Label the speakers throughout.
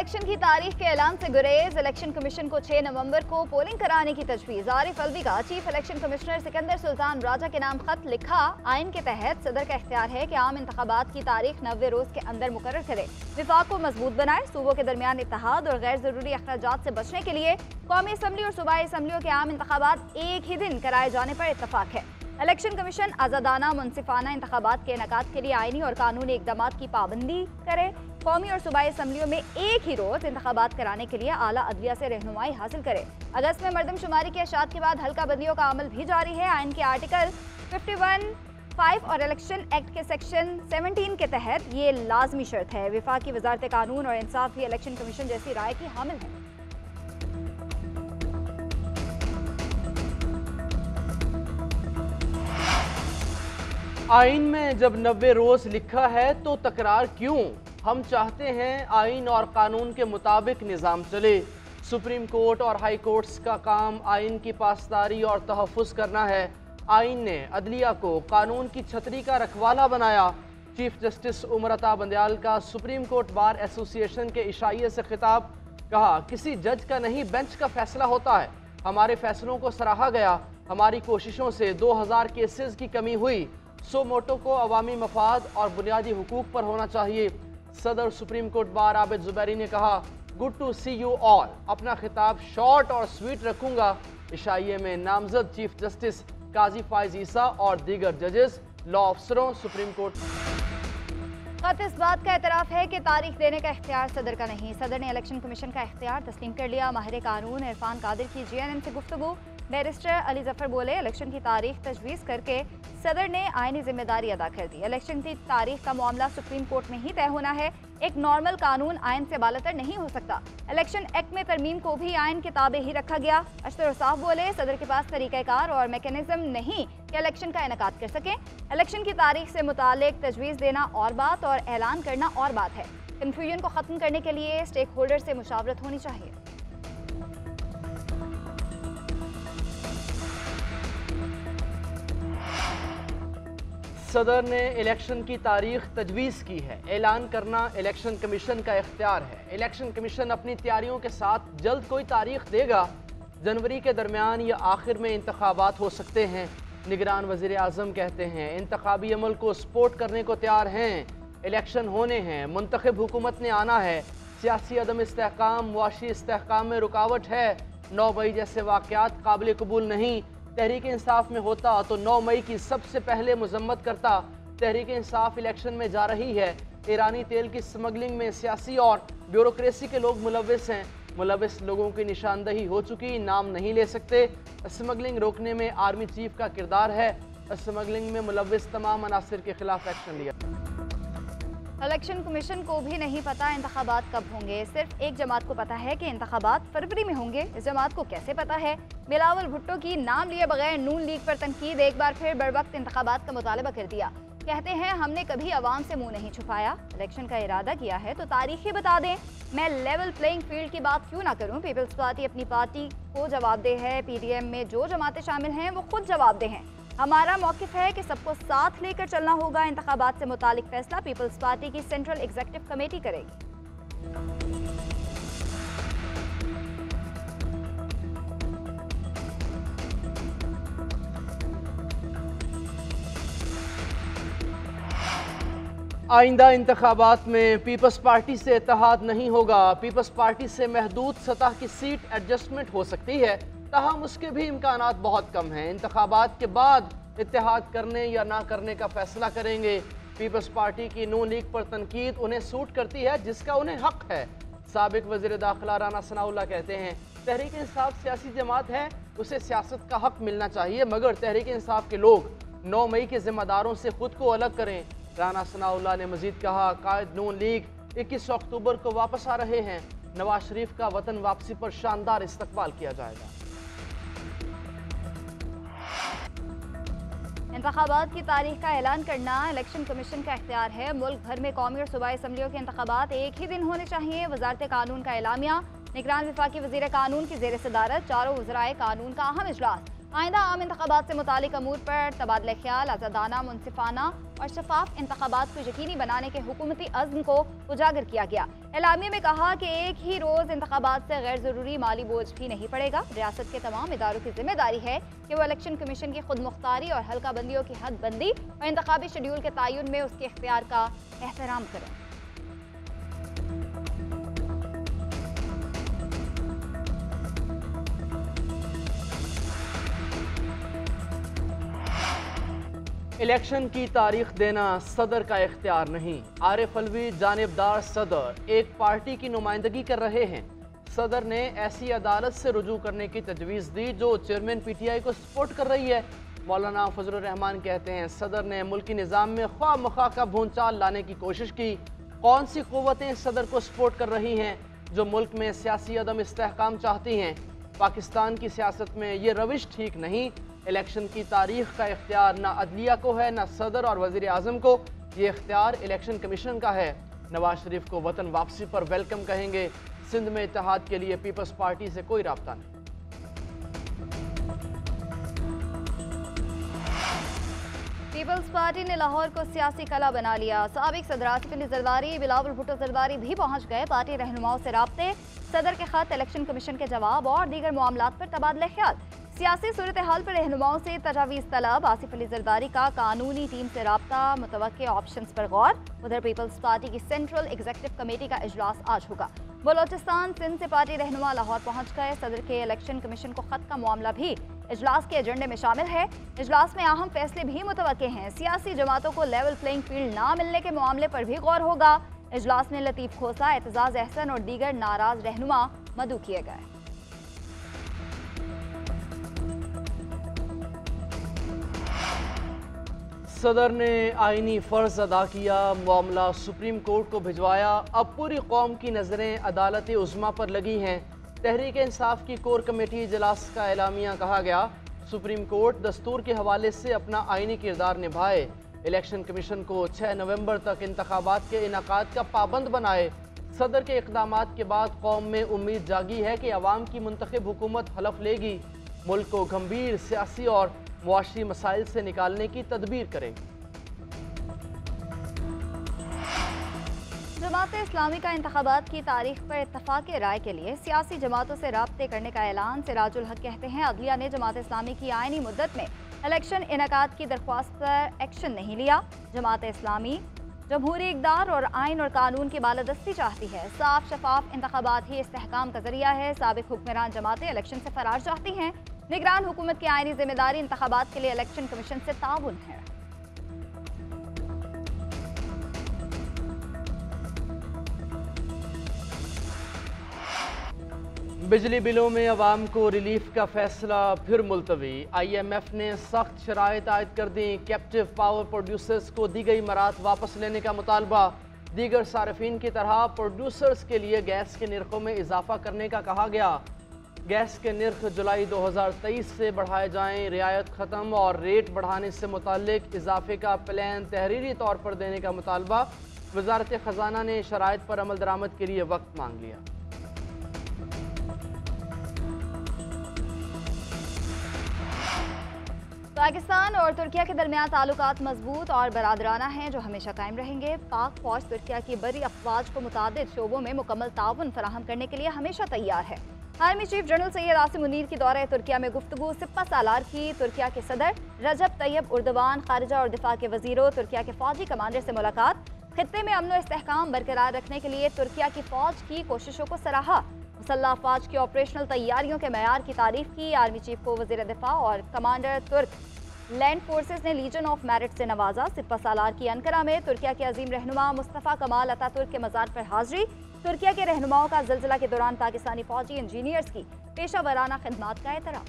Speaker 1: Election की तारीख के ऐलान से गुरेज। इलेक्शन कमीशन को 6 नवंबर को पोलिंग कराने की तजवीज़। आरिफ अलवी का chief election commissioner Sikandar Sultan Raja के नाम खत लिखा। आइन के तहत सदर का इख्तियार है कि आम इंतखाबात की तारीख 90 रोज के अंदर मुकर्रर करे, विफाक को मजबूत बनाए। सूबों के दरमियान इत्तेहाद और गैर जरूरी अखराजात से बचने के लिए कौमी असम्बली और सूबाई असम्बलियों के आम इंतखाबात एक ही दिन कराए जाने पर इत्तफाक है। इलेक्शन कमीशन आज़ादाना मुनसिफाना इंतखाबात के इनेकाद के लिए आइनी और कानूनी इकदाम की पाबंदी करे। कौमी और सूबाई असम्बलियों में एक ही रोज इंतखाबात कराने के लिए आला अदलिया से रहनुमाई हासिल करे। अगस्त में मरदमशुमारी के अशात के बाद हल्का बदलियों का अमल भी जारी है। आइन के आर्टिकल 51(5) और इलेक्शन एक्ट के सेक्शन 17 के तहत ये लाजमी शर्त है। विफाक की वजारत कानून और इंसाफ भी इलेक्शन कमीशन जैसी राय की हामिल है।
Speaker 2: आइन में जब 90 रोज लिखा है तो तकरार क्यों? हम चाहते हैं आइन और कानून के मुताबिक निज़ाम चले। सुप्रीम कोर्ट और हाई कोर्ट्स का काम आइन की पासदारी और तहफ़्फ़ुज़ करना है। आइन ने अदलिया को कानून की छतरी का रखवाला बनाया। चीफ जस्टिस उमर अता बंदयाल का सुप्रीम कोर्ट बार एसोसिएशन के इशाइये से खिताब। कहा, किसी जज का नहीं बेंच का फैसला होता है। हमारे फैसलों को सराहा गया। हमारी कोशिशों से 2000 केसेस की कमी हुई। सो मोटो को अवामी मफाद और बुनियादी हुकूक पर होना चाहिए। सदर supreme court bar Abid Zuberi ने कहा, good to see you all. अपना खिताब शॉर्ट और स्वीट रखूंगा। इशाइये में नामजद चीफ जस्टिस काजी फाइज ईसा और दीगर जजेस, लॉ अफसरों, सुप्रीम कोर्ट।
Speaker 1: खत इस बात का एतराफ़ है कि तारीख देने का इख्तियार सदर का नहीं। सदर ने इलेक्शन कमीशन का इख्तियार तस्लीम कर लिया। माहिर कानून इरफान कादिर की GNN से गुफ्तगू। बैरिस्टर अली जफर बोले, इलेक्शन की तारीख तजवीज़ करके सदर ने आइनी जिम्मेदारी अदा कर दी। इलेक्शन की तारीख का मामला सुप्रीम कोर्ट में ही तय होना है। एक नॉर्मल कानून आइन से बालतर नहीं हो सकता। इलेक्शन एक्ट में तरमीम को भी आइन के ताबे ही रखा गया। अशतर साफ बोले, सदर के पास तरीक़ाकार और मैकेनिज्म नहीं कि इलेक्शन का इनेकाद कर सकें। इलेक्शन की तारीख से मुतालिक तजवीज़ देना और बात और ऐलान करना और बात है। कन्फ्यूजन को ख़त्म करने के लिए स्टेक होल्डर से मुशावरत होनी चाहिए।
Speaker 2: सदर ने इलेक्शन की तारीख तजवीज़ की है। ऐलान करना इलेक्शन कमीशन का इख्तियार है। इलेक्शन कमीशन अपनी तैयारियों के साथ जल्द कोई तारीख देगा। जनवरी के दरमियान या आखिर में इंतखाबात हो सकते हैं। निगरान वज़ीर आज़म कहते हैं, इंतखाबी अमल को सपोर्ट करने को तैयार हैं। इलेक्शन होने हैं, मुंतखब हुकूमत ने आना है। सियासी अदम इस्तेहकाम मुआशी इस्तेहकाम में रुकावट है। 9 मई जैसे वाक़यात काबिल कबूल नहीं। तहरीक इंसाफ में होता तो 9 मई की सबसे पहले मजम्मत करता। तहरीक इंसाफ इलेक्शन में जा रही है। ईरानी तेल की स्मगलिंग में सियासी और ब्यूरोक्रेसी के लोग मुलविस हैं। मुलविस लोगों की निशानदही हो चुकी, नाम नहीं ले सकते। स्मगलिंग रोकने में आर्मी चीफ का किरदार है। स्मगलिंग में मुलविस तमाम अनासिर के खिलाफ एक्शन लिया।
Speaker 1: इलेक्शन कमीशन को भी नहीं पता इंतखाबात कब होंगे। सिर्फ एक जमात को पता है कि इंतखाबात फरवरी में होंगे। इस जमात को कैसे पता है? बिलावल भुट्टो की नाम लिए बगैर नून लीग पर तनकीद। एक बार फिर बरवक्त इंतखाबात का मुतालबा कर दिया। कहते हैं, हमने कभी अवाम से मुंह नहीं छुपाया। इलेक्शन का इरादा किया है तो तारीखें बता दें। मैं लेवल प्लेइंग फील्ड की बात क्यों ना करूं? पीपल्स पार्टी अपनी पार्टी को जवाबदेह है। PDM में जो जमातें शामिल हैं वो खुद जवाबदेह हैं। हमारा मौक़िफ़ है कि सबको साथ लेकर चलना होगा। इंतखाबात से मुतालिक फैसला पीपल्स पार्टी की सेंट्रल एग्जीक्यूटिव कमेटी करेगी।
Speaker 2: आइंदा इंतखाबात में पीपल्स पार्टी से इत्तेहाद नहीं होगा। पीपल्स पार्टी से महदूद सतह की सीट एडजस्टमेंट हो सकती है, ताहम उसके भी इम्कानात बहुत कम हैं। इंतखाबात के बाद इत्तेहाद करने या ना करने का फैसला करेंगे। पीपल्स पार्टी की नून लीग पर तनकीद उन्हें सूट करती है, जिसका उन्हें हक है। साबिक वज़ीर दाखिला राना सनाउल्लाह कहते हैं, तहरीक इंसाफ सियासी जमात है, उसे सियासत का हक मिलना चाहिए, मगर तहरीक इंसाफ के लोग 9 मई के जिम्मेदारों से खुद को अलग करें। राना सनाउल्लाह ने मजीद कहा, कायद नून लीग 21 अक्टूबर को वापस आ रहे हैं। नवाज शरीफ का वतन वापसी पर शानदार इस्तकबाल किया जाएगा।
Speaker 1: इंतखाबात की तारीख का ऐलान करना इलेक्शन कमीशन का इख्तियार है। मुल्क भर में कौमी और सूबाई असम्बलियों के इंतखाबात एक ही दिन होने चाहिए। वजारत कानून का एलामिया। निगरान वफाकी वज़ीर कानून की ज़ेर सदारत चारों वज़राए कानून का अहम इजलास। आइंदा आम इंतखाबात से मुतालिक अमूर पर तबादला ख्याल, आज़ादाना, मुनसिफाना और शफाफ इंतखाबात को यकीनी बनाने के हुकूमती अज़्म को उजागर किया गया। एलामिया में कहा कि एक ही रोज़ इंतखाबात से गैर ज़रूरी माली बोझ भी नहीं पड़ेगा। रियासत के तमाम इदारों की जिम्मेदारी है कि वो इलेक्शन कमीशन की खुद मुख्तारी और हल्का बंदियों की हद बंदी और इंतखाबी शेड्यूल के तयन में उसके इख्तियार का एहतराम करें।
Speaker 2: इलेक्शन की तारीख देना सदर का इख्तियार नहीं। आरिफ अलवी जानिबदार सदर एक पार्टी की नुमाइंदगी कर रहे हैं। सदर ने ऐसी अदालत से रुजू करने की तजवीज़ दी जो चेयरमैन पीटीआई को सपोर्ट कर रही है। मौलाना फजलुर रहमान कहते हैं सदर ने मुल्की निज़ाम में ख्वाह मखा का भूंचाल लाने की कोशिश की। कौन सी क़ुव्वतें सदर को सपोर्ट कर रही हैं जो मुल्क में सियासी अदम इस्तेहकाम चाहती हैं? पाकिस्तान की सियासत में ये रविश ठीक नहीं। इलेक्शन की तारीख का इख्तियार ना अदलिया को है, ना सदर और वज़ीर आज़म को। ये इख्तियार इलेक्शन कमीशन का है। नवाज शरीफ को वतन वापसी पर वेलकम कहेंगे। सिंध में इत्तेहाद के लिए पीपल्स पार्टी से कोई राब्ता नहीं।
Speaker 1: पीपल्स पार्टी ने लाहौर को सियासी कला बना लिया। साबिक सदर आसिफ अली जरदारी, बिलावल भुट्टो जरदारी भी पहुंच गए। पार्टी रहनुमाओं से राब्ते, सदर के खत, इलेक्शन कमीशन के जवाब और दीगर मामलात पर तबादला ख्याल। सियासी सूरत हाल पर रहनुमाओं से तजावीज़ तलब। आसिफ अली जरदारी का कानूनी टीम से राब्ता, मुतवक्के ऑप्शंस पर गौर। उधर पीपल्स पार्टी की सेंट्रल एग्जीक्यूटिव कमेटी का इजलास आज होगा। बलोचिस्तान सिंध से पार्टी रहनुमा लाहौर पहुंच गए। सदर के इलेक्शन कमीशन को खत का मामला भी इजलास के एजेंडे में शामिल है। इजलास में अहम फैसले भी मुतवक्के हैं। सियासी जमातों को लेवल प्लेइंग फील्ड ना मिलने के मामले पर भी गौर होगा। इजलास में लतीफ़ खोसा, एतजाज़ अहसन और दीगर नाराज रहनुमा मदऊ किए गए।
Speaker 2: सदर ने आईनी फ़र्ज अदा किया, मामला सुप्रीम कोर्ट को भिजवाया। अब पूरी कौम की नज़रें अदालत उज़्मा पर लगी हैं। तहरीक इंसाफ की कोर कमेटी इजलास का एलामिया कहा गया, सुप्रीम कोर्ट दस्तूर के हवाले से अपना आईनी किरदार निभाए। इलेक्शन कमीशन को 6 नवंबर तक इंतखाबात के इनाकाद का पाबंद बनाए। सदर के इक़दामात के बाद कौम में उम्मीद जागी है कि अवाम की मुंतखब हुकूमत हलफ लेगी, मुल्क को गंभीर सियासी और मुआशी मसाइल से निकालने की तदबीर करेगी।
Speaker 1: जमात इस्लामी का इंतखाबात की तारीख पर इत्तफाक राय के लिए सियासी जमातों से राब्ते करने का ऐलान। सिराजुल हक कहते हैं अदलिया ने जमात इस्लामी की आईनी मुद्दत में इलेक्शन इनेकाद की दरख्वास्त पर एक्शन नहीं लिया। जमात इस्लामी जमहूरी इक़दार और आइन और कानून की बालादस्ती चाहती है। साफ शफाफ इंतखाबात ही इस्तेहकाम का जरिया है। साबिक हुक्मरान जमातें इलेक्शन से फरार चाहती हैं। निगरान हुकूमत की आईनी जिम्मेदारी इंतखाबात के लिए इलेक्शन कमीशन से ताउन है।
Speaker 2: बिजली बिलों में अवाम को रिलीफ का फैसला फिर मुलतवी। IMF ने सख्त शराइत आयद कर दी। कैप्टिव पावर प्रोड्यूसर्स को दी गई मराहत वापस लेने का मुतालबा। दीगर सार्फिन की तरह प्रोड्यूसर्स के लिए गैस के निर्खों में इजाफा करने का कहा गया। गैस के निर्ख जुलाई 2023 से बढ़ाए जाएं। रियायत ख़त्म और रेट बढ़ाने से मुताल्लिक इजाफे का प्लान तहरीरी तौर पर देने का मुतालबा। वजारत ख़जाना ने शराइत पर अमल दरामद के लिए वक्त मांग लिया।
Speaker 1: पाकिस्तान और तुर्किया के दरमियान ताल्लुकात मजबूत और बरादराना हैं जो हमेशा कायम रहेंगे। पाक फौज तुर्किया की बड़ी अफवाज को मुतादिद शोबों में मुकम्मल ताउन फराहम करने के लिए हमेशा तैयार है। Army chief general Syed Asim Munir की दौरे तुर्किया में गुफ्तगू। सिप्पा सालार की तुर्किया के सदर रजब तैयब उर्दवान, खारिजा और दिफा के वजीरों, तुर्किया के फौजी कमांडर से मुलाकात। खित्ते में अमन व इस्तेहकाम बरकरार रखने के लिए तुर्किया की फौज की कोशिशों को सराहा। मुसल्लह अफवाज की ऑपरेशनल तैयारियों के मयार की तारीफ की। आर्मी चीफ को वजीर दिफा और कमांडर तुर्क लैंड फोर्सेस ने लीजन ऑफ मेरिट से नवाजा। सिप्पा सालार की अनकरा में तुर्किया के अजीम रहनुमा मुस्तफ़ा कमाल अतातुर्क के मज़ार पर हाजिरी। तुर्किया के रहनुमाओं का ज़िलज़िला के दौरान पाकिस्तानी फौजी इंजीनियर्स की पेशा वराना खिदमात का एहतराम।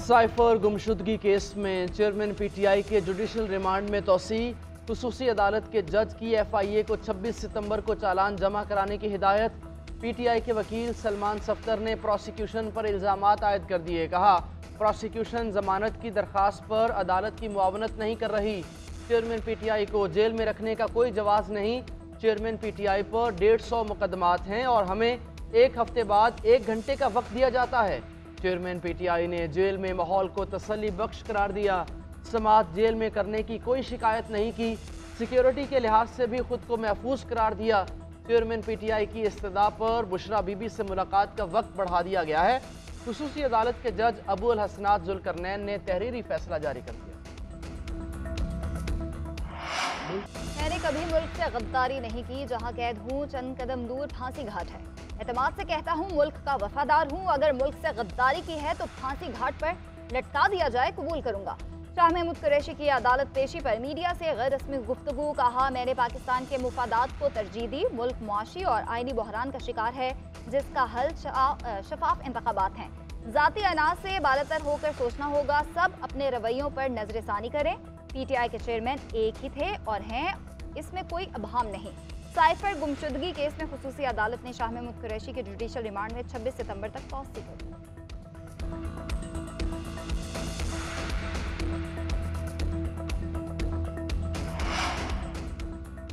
Speaker 2: साइफर गुमशुदगी केस में चेयरमैन PTI के जुडिशल रिमांड में तोसी। खुसूसी अदालत के जज की FIA को 26 सितंबर को चालान जमा कराने की हिदायत। PTI के वकील सलमान सफ्तर ने प्रोसिक्यूशन पर इल्ज़ामात आयद कर दिए। कहा, प्रोसिक्यूशन जमानत की दरख्वास्त पर अदालत की मुआवनत नहीं कर रही। चेयरमैन PTI को जेल में रखने का कोई जवाज़ नहीं। चेयरमैन पीटीआई पर 150 मुकदमात हैं और हमें एक हफ्ते बाद 1 घंटे का वक्त दिया जाता है। चेयरमैन पीटीआई ने जेल में माहौल को तसल्ली बख्श करार दिया। समाअत जेल में करने की कोई शिकायत नहीं की। सिक्योरिटी के लिहाज से भी खुद को महफूज करार दिया। चेयरमैन पीटीआई की इस्तदा पर बुशरा बीबी से मुलाकात का वक्त बढ़ा दिया गया है। खुसूसी अदालत के जज अबू अल हसनात जुल्करनैन ने तहरीरी फैसला जारी कर दिया।
Speaker 1: मैंने कभी मुल्क से गद्दारी नहीं की, जहां कैद हूँ चंद कदम दूर फांसी घाट है। एतमाद से कहता हूँ मुल्क का वफादार हूँ, अगर मुल्क से गद्दारी की है तो फांसी घाट पर लटका दिया जाए कबूल करूंगा। शाह महमूद कुरैशी की अदालत पेशी पर मीडिया से गैर रस्मी गुफ्तगू। कहा, मैंने पाकिस्तान के मुफादात को तरजीह दी। मुल्क मुआशी और आईनी बहरान का शिकार है जिसका हल शफाफ इंतखाबात हैं। जाती अनाज से बालातर होकर सोचना होगा। सब अपने रवैयों पर नजरसानी करें। पीटीआई के चेयरमैन एक ही थे और हैं, इसमें कोई अबहम नहीं। साइफर गुमशुदगी केस में खुसूसी अदालत ने शाह महमूद कुरैशी के जुडिशल रिमांड में 26 सितंबर तक तौसीह कर दी।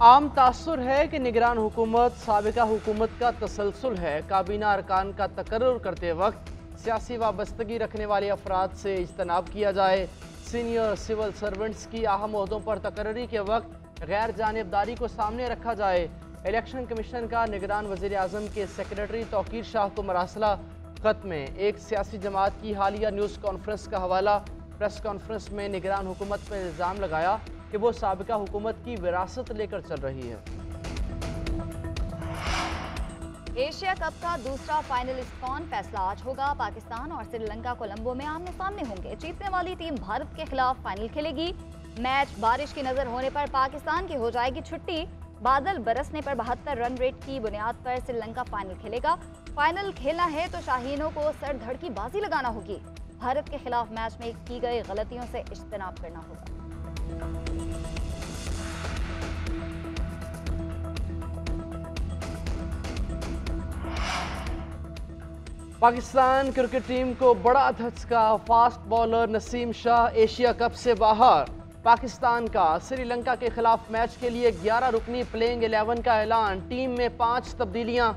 Speaker 2: आम तासुर है कि निगरान हुकूमत साबिका हुकूमत का तसलसल है। काबीना अरकान का तकर्रुर करते वक्त सियासी वाबस्तगी रखने वाले अफराद से इज्तनाब किया जाए। सीनियर सिविल सर्वेंट्स की अहम ओहदों पर तकर्री के वक्त गैर जानिबदारी को सामने रखा जाए। इलेक्शन कमीशन का निगरान वज़ीर आज़म के सेक्रेटरी तौकीर शाह को मरासला खत में एक सियासी जमात की हालिया न्यूज़ कॉन्फ्रेंस का हवाला। प्रेस कॉन्फ्रेंस में निगरान हुकूमत पर इल्ज़ाम लगाया कि वो साबिका हुकूमत की विरासत लेकर चल रही है।
Speaker 1: एशिया कप का दूसरा फाइनलिस्ट कौन, फैसला आज होगा। पाकिस्तान और श्रीलंका कोलंबो में आमने सामने होंगे। जीतने वाली टीम भारत के खिलाफ फाइनल खेलेगी। मैच बारिश की नजर होने पर पाकिस्तान की हो जाएगी छुट्टी। बादल बरसने पर 72 रन रेट की बुनियाद पर श्रीलंका फाइनल खेलेगा। फाइनल खेलना है तो शाहीनों को सर धड़ की बाजी लगाना होगी। भारत के खिलाफ मैच में की गई गलतियों से इज्तनाब करना होगा।
Speaker 2: पाकिस्तान क्रिकेट टीम को बड़ा धचका। Fast bowler Naseem Shah Asia cup से बाहर। पाकिस्तान का श्रीलंका के खिलाफ मैच के लिए 11 रुकनी प्लेइंग 11 का ऐलान। टीम में 5 तब्दीलियां।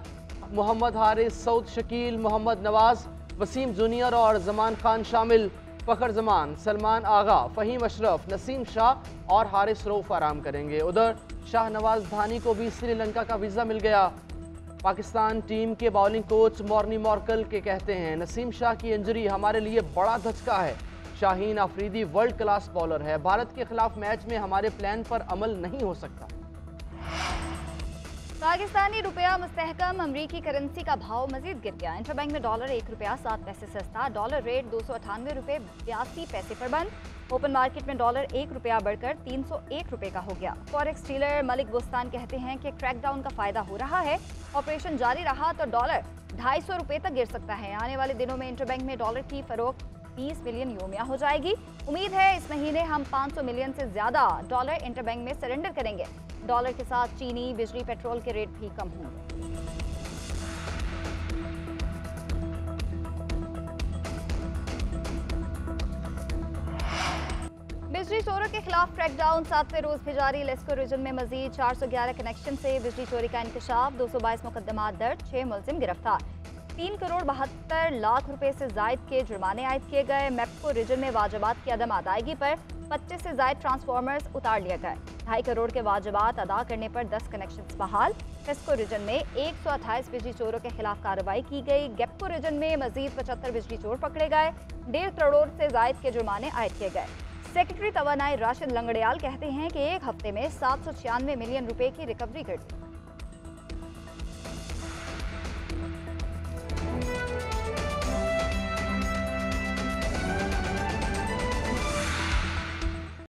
Speaker 2: मोहम्मद हारिस, सऊद शकील, मोहम्मद नवाज, वसीम जूनियर और जमान खान शामिल। फ़खर जमान, सलमान आगा, फ़हीम अशरफ, नसीम शाह और हारिस रऊफ आराम करेंगे। उधर शाहनवाज धानी को भी श्रीलंका का वीज़ा मिल गया। पाकिस्तान टीम के बॉलिंग कोच मॉर्नी मॉर्कल के कहते हैं, नसीम शाह की इंजरी हमारे लिए बड़ा धचका है। Shaheen Afridi world class bowler है। भारत के खिलाफ मैच में हमारे प्लान पर अमल नहीं हो सकता।
Speaker 1: पाकिस्तानी रुपया मुस्तहकम। अमरीकी करेंसी का भाव मजीद गिर गया। इंटरबैंक में डॉलर 1 रुपया 7 पैसे सस्ता। डॉलर रेट 298 रुपये 82 पैसे पर बंद। ओपन मार्केट में डॉलर 1 रुपया बढ़कर 301 रुपये का हो गया। फॉरेक्स डीलर मलिक बुस्तान कहते हैं कि क्रैकडाउन का फायदा हो रहा है। ऑपरेशन जारी रहा तो डॉलर 250 रुपये तक गिर सकता है। आने वाले दिनों में इंटरबैंक में डॉलर की फरोख्त 20 मिलियन योमिया हो जाएगी। उम्मीद है इस महीने हम 500 मिलियन से ज्यादा डॉलर इंटरबैंक में सरेंडर करेंगे। डॉलर के साथ चीनी, बिजली, पेट्रोल के रेट भी कम होंगे। बिजली चोरों के खिलाफ क्रैकडाउन 7वें रोज भी जारी। लेस्को रीजन में मजीद 411 कनेक्शन से बिजली चोरी का इंकशाफ। 222 मुकदमात दर्ज, 6 मुलजिम गिरफ्तार। 3 करोड़ 72 लाख रुपए से जायद के जुर्माने आयद किए गए। मैप्को रीजन में वाजिबात की अदम अदायगी पर 25 से जायद ट्रांसफार्मर्स उतार लिए गए। 2.5 करोड़ के वाजिबात अदा करने पर 10 कनेक्शन बहाल। फेस्को रीजन में 128 बिजली चोरों के खिलाफ कार्रवाई की गई। गेप्को रीजन में मजीद 75 बिजली चोर पकड़े गए। 1.5 करोड़ से जायद के जुर्माने आयद किए गए। सेक्रेटरी तवानाई राशिद लंगड़ियाल कहते हैं कि एक हफ्ते में 796 मिलियन रुपए की रिकवरी कर दी।